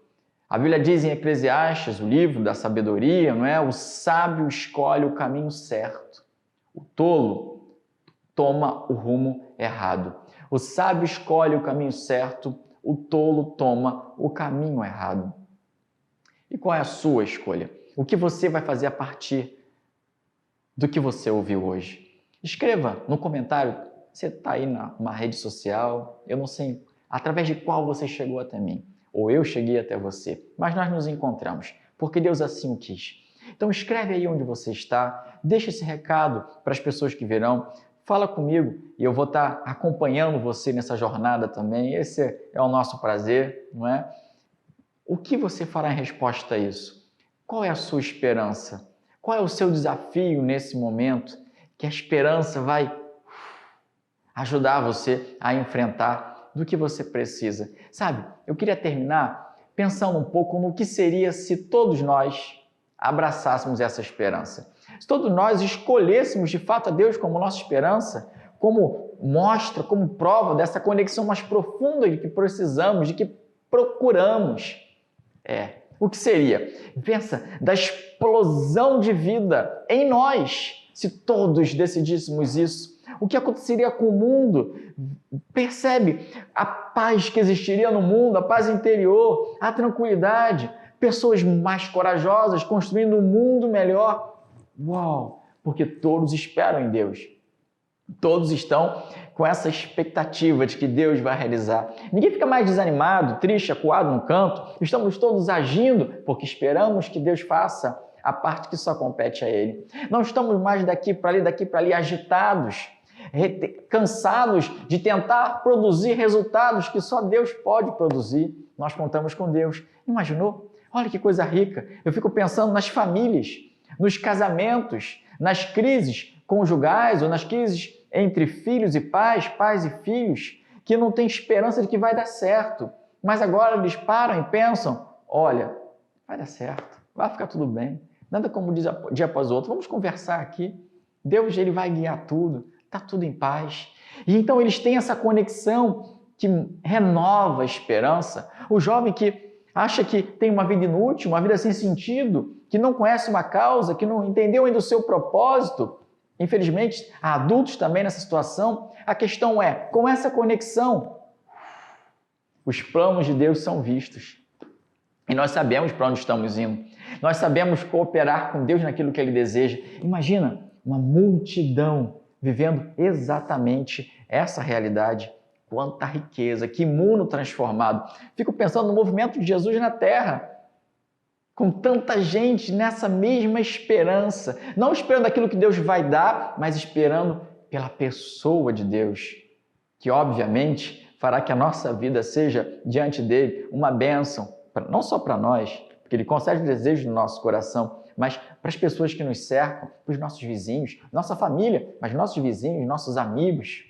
A Bíblia diz em Eclesiastes, o livro da sabedoria, não é? O sábio escolhe o caminho certo. O tolo toma o rumo errado. O sábio escolhe o caminho certo, o tolo toma o caminho errado. E qual é a sua escolha? O que você vai fazer a partir do que você ouviu hoje? Escreva no comentário, você está aí numa rede social, eu não sei através de qual você chegou até mim, ou eu cheguei até você, mas nós nos encontramos, porque Deus assim o quis. Então escreve aí onde você está, deixa esse recado para as pessoas que virão, fala comigo e eu vou estar acompanhando você nessa jornada também, esse é o nosso prazer, não é? O que você fará em resposta a isso? Qual é a sua esperança? Qual é o seu desafio nesse momento que a esperança vai ajudar você a enfrentar do que você precisa? Sabe, eu queria terminar pensando um pouco no que seria se todos nós abraçássemos essa esperança. Se todos nós escolhêssemos de fato a Deus como nossa esperança, como mostra, como prova dessa conexão mais profunda de que precisamos, de que procuramos. O que seria? Pensa da explosão de vida em nós, se todos decidíssemos isso. O que aconteceria com o mundo? Percebe a paz que existiria no mundo, a paz interior, a tranquilidade, pessoas mais corajosas construindo um mundo melhor. Uau! Porque todos esperam em Deus. Todos estão com essa expectativa de que Deus vai realizar. Ninguém fica mais desanimado, triste, acuado no canto. Estamos todos agindo porque esperamos que Deus faça a parte que só compete a Ele. Não estamos mais daqui para ali, agitados, cansados de tentar produzir resultados que só Deus pode produzir. Nós contamos com Deus. Imaginou? Olha que coisa rica. Eu fico pensando nas famílias, nos casamentos, nas crises conjugais ou nas crises entre filhos e pais, pais e filhos, que não têm esperança de que vai dar certo. Mas agora eles param e pensam, olha, vai dar certo, vai ficar tudo bem. Nada como dia após outro, vamos conversar aqui. Deus, ele vai guiar tudo, está tudo em paz. E então eles têm essa conexão que renova a esperança. O jovem que acha que tem uma vida inútil, uma vida sem sentido, que não conhece uma causa, que não entendeu ainda o seu propósito. Infelizmente, há adultos também nessa situação. A questão é, com essa conexão, os planos de Deus são vistos. E nós sabemos para onde estamos indo. Nós sabemos cooperar com Deus naquilo que Ele deseja. Imagina uma multidão vivendo exatamente essa realidade. Quanta riqueza, que mundo transformado. Fico pensando no movimento de Jesus na Terra, com tanta gente nessa mesma esperança. Não esperando aquilo que Deus vai dar, mas esperando pela pessoa de Deus, que obviamente fará que a nossa vida seja, diante dele, uma bênção, não só para nós, porque ele concede o desejo do nosso coração, mas para as pessoas que nos cercam, para os nossos vizinhos, nossa família, mas nossos vizinhos, nossos amigos,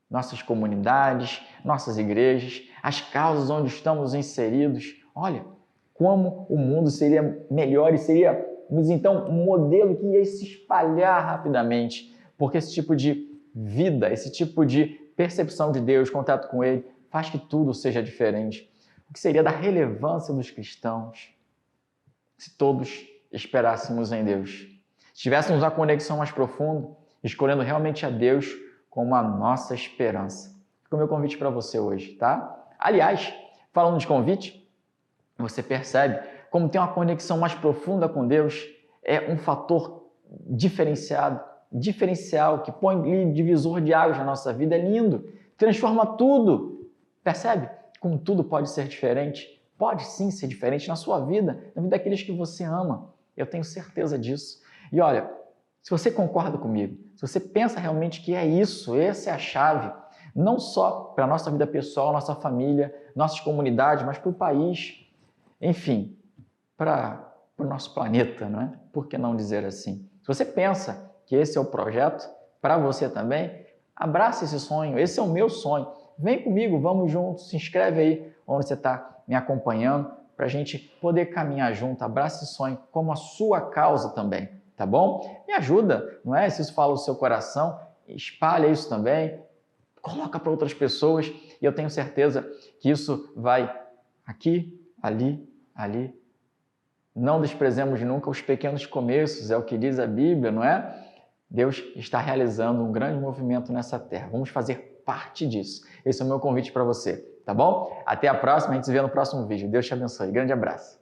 nossas comunidades, nossas igrejas, as causas onde estamos inseridos. Olha, como o mundo seria melhor e seríamos então um modelo que ia se espalhar rapidamente, porque esse tipo de vida, esse tipo de percepção de Deus, contato com Ele, faz que tudo seja diferente. O que seria da relevância dos cristãos se todos esperássemos em Deus? Se tivéssemos uma conexão mais profunda, escolhendo realmente a Deus como a nossa esperança. Fica o meu convite para você hoje, tá? Aliás, falando de convite, você percebe como ter uma conexão mais profunda com Deus é um fator diferencial, que põe divisor de águas na nossa vida. É lindo, transforma tudo. Percebe como tudo pode ser diferente? Pode sim ser diferente na sua vida, na vida daqueles que você ama. Eu tenho certeza disso. E olha, se você concorda comigo, se você pensa realmente que é isso, essa é a chave, não só para a nossa vida pessoal, nossa família, nossas comunidades, mas para o país, enfim, para o nosso planeta, não é? Por que não dizer assim? Se você pensa que esse é o projeto para você também, abraça esse sonho, esse é o meu sonho. Vem comigo, vamos juntos, se inscreve aí onde você está me acompanhando, para a gente poder caminhar junto, abraça esse sonho como a sua causa também. Tá bom? Me ajuda, não é? Se isso fala o seu coração, espalha isso também, coloca para outras pessoas e eu tenho certeza que isso vai aqui, ali. Não desprezemos nunca os pequenos começos, é o que diz a Bíblia, não é? Deus está realizando um grande movimento nessa terra. Vamos fazer parte disso. Esse é o meu convite para você, tá bom? Até a próxima, a gente se vê no próximo vídeo. Deus te abençoe. Grande abraço.